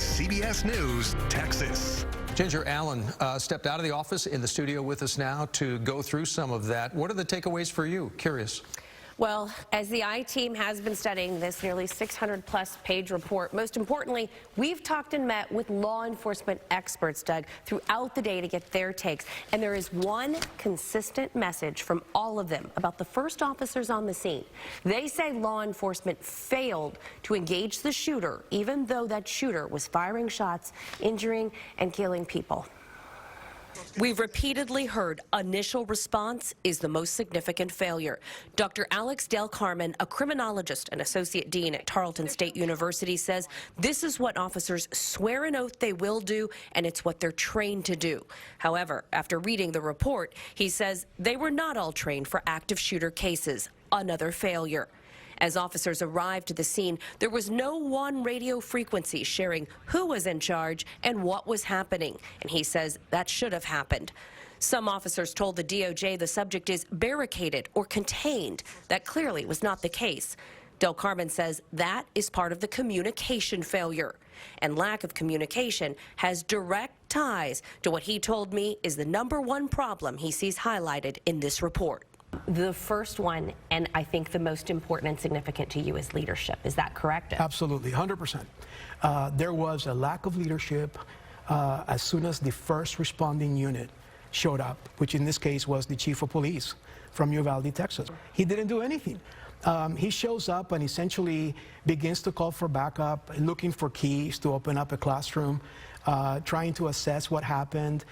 CBS News, Texas. Ginger Allen stepped out of the office in the studio with us now to go through some of that. What are the takeaways for you? Curious. Well, as the I-team has been studying this nearly 600-plus page report, most importantly, we've talked and met with law enforcement experts, Doug, throughout the day to get their takes. And there is one consistent message from all of them about the first officers on the scene. They say law enforcement failed to engage the shooter, even though that shooter was firing shots, injuring, and killing people. We've repeatedly heard initial response is the most significant failure. Dr. Alex Del Carmen, a criminologist and associate dean at Tarleton State University, says this is what officers swear an oath they will do, and it's what they're trained to do. However, after reading the report, he says they were not all trained for active shooter cases. Another failure. As officers arrived to the scene, there was no one radio frequency sharing who was in charge and what was happening, and he says that should have happened. Some officers told the DOJ the subject is barricaded or contained. That clearly was not the case. Del Carmen says that is part of the communication failure, and lack of communication has direct ties to what he told me is the #1 problem he sees highlighted in this report. The first one, and I think the most important and significant to you, is leadership. Is that correct? Absolutely, 100%. There was a lack of leadership as soon as the first responding unit showed up, which in this case was the chief of police from Uvalde, Texas. He didn't do anything. He shows up and essentially begins to call for backup, looking for keys to open up a classroom, trying to assess what happened,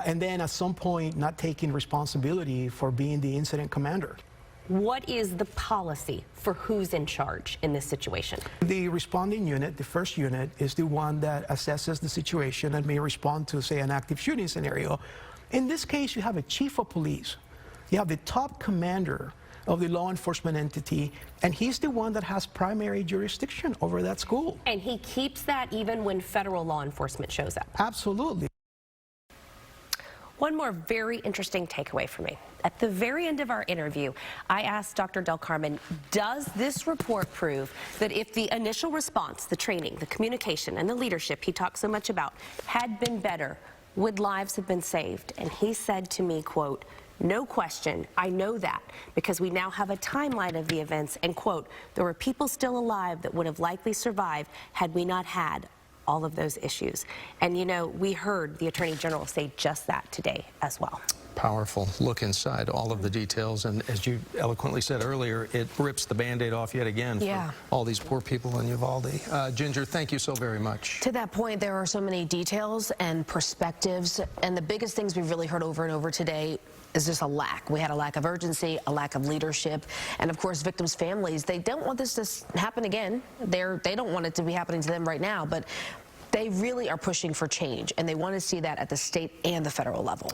and then at some point not taking responsibility for being the incident commander. What is the policy for who's in charge in this situation? The responding unit, the first unit, is the one that assesses the situation and may respond to, say, an active shooting scenario. In this case, you have a chief of police. You have the top commander of the law enforcement entity, and he's the one that has primary jurisdiction over that school. And he keeps that even when federal law enforcement shows up? Absolutely. One more very interesting takeaway for me. At the very end of our interview, I asked Dr. Del Carmen, does this report prove that if the initial response, the training, the communication, and the leadership he talked so much about had been better, would lives have been saved? And he said to me, quote, "No question, I know that, because we now have a timeline of the events, and quote, there were people still alive that would have likely survived had we not had all of those issues." And you know, we heard the Attorney General say just that today as well. Powerful look inside all of the details, and as you eloquently said earlier, it rips the Band-Aid off yet again for all these poor people in Uvalde. Ginger, thank you so very much. To that point, there are so many details and perspectives, and the biggest things we've really heard over and over today is just a lack. We had a lack of urgency, a lack of leadership, and of course victims' families, they don't want this to happen again. They don't want it to be happening to them right now, but they really are pushing for change, and they want to see that at the state and the federal level.